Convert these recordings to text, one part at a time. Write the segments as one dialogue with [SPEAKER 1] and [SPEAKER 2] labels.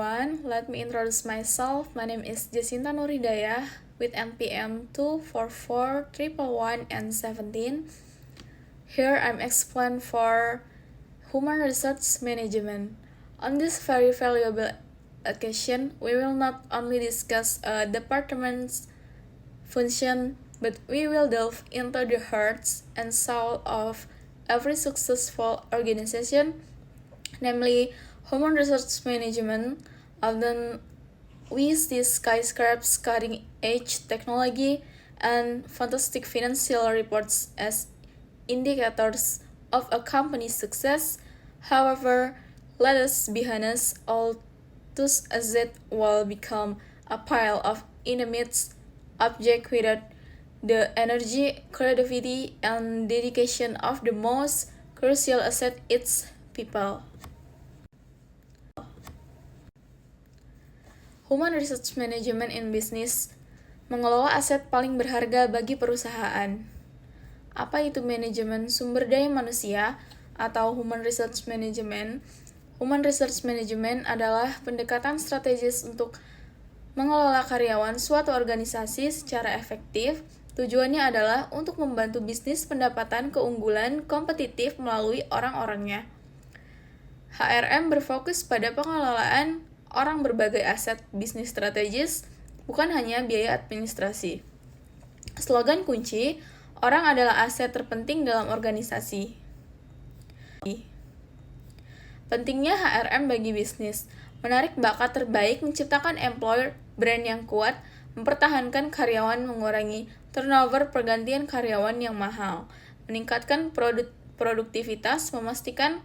[SPEAKER 1] everyone, let me introduce myself. My name is Jacinta Nuridayah with NPM 2441111 and 17. Here I'm explain for Human Resource Management. On this very valuable occasion, we will not only discuss a department's function, but we will delve into the hearts and soul of every successful organization, namely Human Resource Management. Often we see skyscrapers, cutting-edge technology, and fantastic financial reports as indicators of a company's success. However, let us be honest, all those assets will become a pile of inanimate objects without the energy, creativity, and dedication of the most crucial asset, its people. Human Resource Management in Business mengelola aset paling berharga bagi perusahaan. Apa itu manajemen sumber daya manusia atau Human Resource Management? Human Resource Management adalah pendekatan strategis untuk mengelola karyawan suatu organisasi secara efektif. Tujuannya adalah untuk membantu bisnis pendapatan keunggulan kompetitif melalui orang-orangnya. HRM berfokus pada pengelolaan orang berbagai aset bisnis strategis, bukan hanya biaya administrasi. Slogan kunci, orang adalah aset terpenting dalam organisasi. Pentingnya HRM bagi bisnis, menarik bakat terbaik, menciptakan employer brand yang kuat, mempertahankan karyawan, mengurangi turnover pergantian karyawan yang mahal, meningkatkan produktivitas, memastikan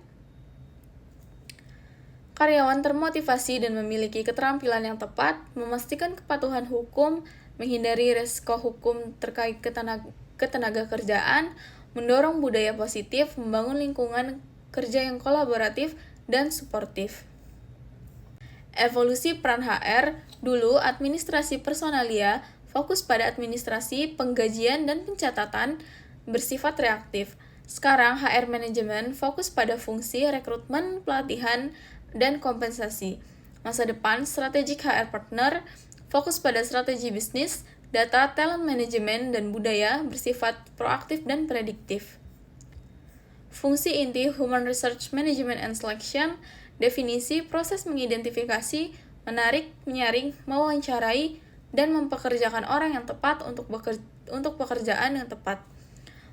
[SPEAKER 1] karyawan termotivasi dan memiliki keterampilan yang tepat, memastikan kepatuhan hukum, menghindari risiko hukum terkait ketenaga kerjaan, mendorong budaya positif, membangun lingkungan kerja yang kolaboratif dan suportif. Evolusi peran HR, dulu administrasi personalia fokus pada administrasi, penggajian, dan pencatatan bersifat reaktif. Sekarang HR manajemen fokus pada fungsi rekrutmen, pelatihan, dan kompensasi. Masa depan, strategic HR partner fokus pada strategi bisnis, data, talent management, dan budaya bersifat proaktif dan prediktif. Fungsi inti Human Resource Management and Selection, definisi proses mengidentifikasi, menarik, menyaring, mewawancarai, dan mempekerjakan orang yang tepat untuk pekerjaan yang tepat.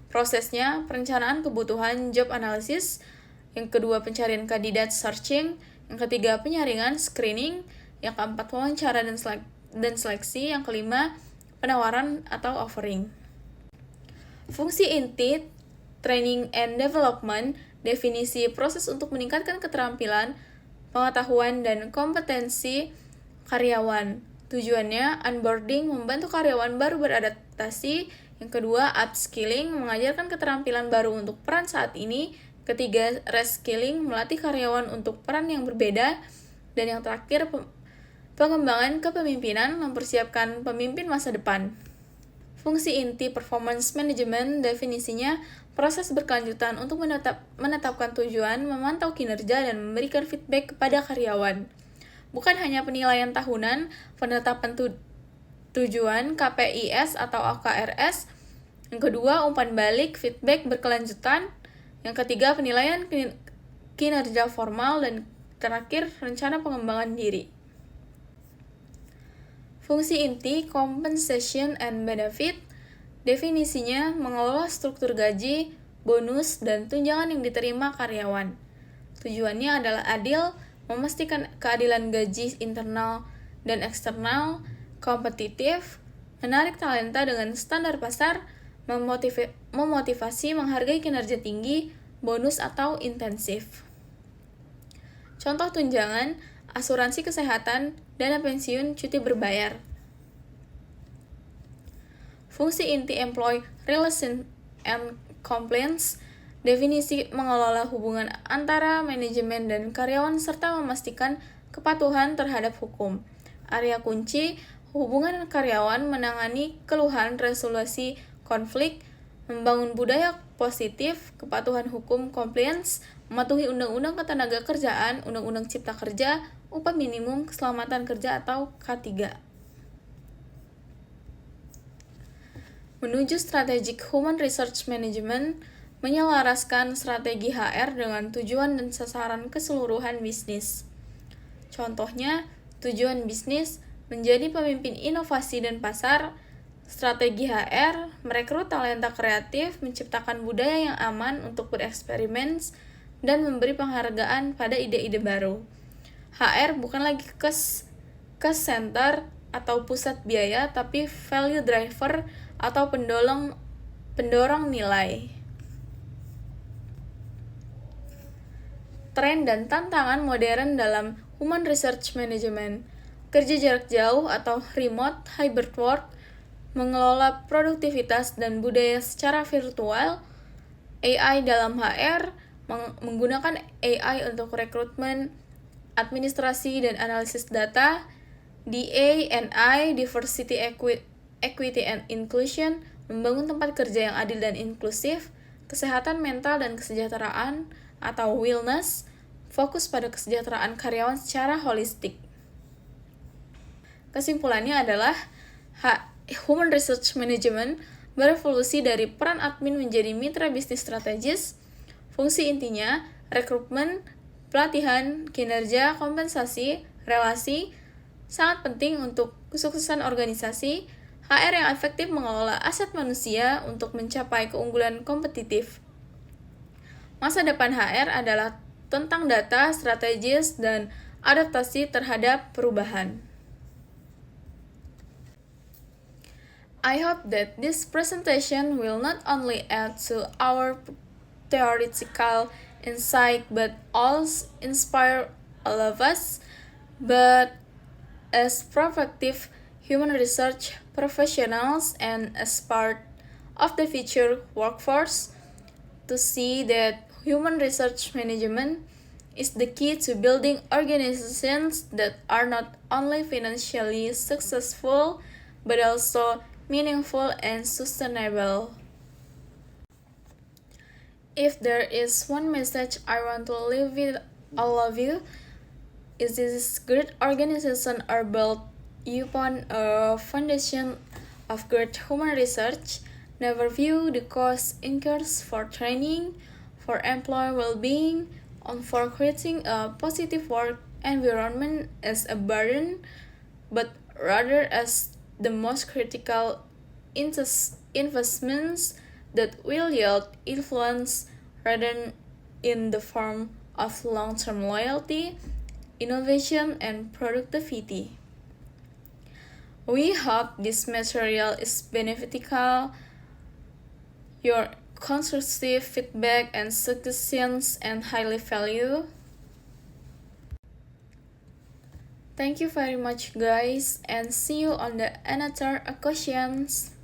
[SPEAKER 1] Prosesnya, perencanaan kebutuhan job analysis, yang kedua pencarian kandidat searching, yang ketiga penyaringan screening, yang keempat wawancara dan seleksi, yang kelima penawaran atau offering. Fungsi inti training and development, definisi proses untuk meningkatkan keterampilan, pengetahuan, dan kompetensi karyawan. Tujuannya onboarding, membantu karyawan baru beradaptasi. Yang kedua upskilling, mengajarkan keterampilan baru untuk peran saat ini. Ketiga, reskilling, melatih karyawan untuk peran yang berbeda. Dan yang terakhir, pengembangan kepemimpinan, mempersiapkan pemimpin masa depan. Fungsi inti performance management, definisinya proses berkelanjutan untuk menetapkan tujuan, memantau kinerja, dan memberikan feedback kepada karyawan. Bukan hanya penilaian tahunan, penetapan tujuan KPIs atau OKRs. Yang kedua, umpan balik, feedback berkelanjutan. Yang ketiga, penilaian kinerja formal, dan terakhir, rencana pengembangan diri. Fungsi inti compensation and benefit, definisinya mengelola struktur gaji, bonus, dan tunjangan yang diterima karyawan. Tujuannya adalah adil, memastikan keadilan gaji internal dan eksternal, kompetitif, menarik talenta dengan standar pasar, memotivasi, menghargai kinerja tinggi, bonus atau intensif. Contoh tunjangan, asuransi kesehatan, dana pensiun, cuti berbayar. Fungsi inti employee relation and compliance, definisi mengelola hubungan antara manajemen dan karyawan serta memastikan kepatuhan terhadap hukum. Area kunci, hubungan karyawan, menangani keluhan, resolusi konflik, membangun budaya positif, kepatuhan hukum, compliance, mematuhi undang-undang ketenagakerjaan, undang-undang cipta kerja, upah minimum, keselamatan kerja atau K3. Menuju strategic human research management, menyelaraskan strategi HR dengan tujuan dan sasaran keseluruhan bisnis. Contohnya, tujuan bisnis menjadi pemimpin inovasi dan pasar, strategi HR, merekrut talenta kreatif, menciptakan budaya yang aman untuk bereksperimen, dan memberi penghargaan pada ide-ide baru. HR bukan lagi cost center atau pusat biaya, tapi value driver atau pendorong nilai. Tren dan tantangan modern dalam human research management. Kerja jarak jauh atau remote hybrid work, mengelola produktivitas dan budaya secara virtual, AI dalam HR, menggunakan AI untuk rekrutmen, administrasi dan analisis data, DA&I, diversity, equity and inclusion, membangun tempat kerja yang adil dan inklusif, kesehatan mental dan kesejahteraan atau wellness, fokus pada kesejahteraan karyawan secara holistik. Kesimpulannya adalah human research management berevolusi dari peran admin menjadi mitra bisnis strategis. Fungsi intinya rekrutmen, pelatihan, kinerja, kompensasi, relasi, sangat penting untuk kesuksesan organisasi. HR yang efektif mengelola aset manusia untuk mencapai keunggulan kompetitif. Masa depan HR adalah tentang data, strategis, dan adaptasi terhadap perubahan. I hope that this presentation will not only add to our theoretical insight but also inspire all of us, but as proactive human research professionals and as part of the future workforce, to see that human research management is the key to building organizations that are not only financially successful but also meaningful and sustainable. If there is one message I want to leave with all of you, is this great organizations are built upon a foundation of great human research. Never view the cost incurs for training, for employee well-being, and for creating a positive work environment as a burden, but rather as the most critical investments that will yield influence rather in the form of long-term loyalty, innovation, and productivity. We hope this material is beneficial. Your constructive feedback and suggestions and highly value. Thank you very much guys and see you on the another questions.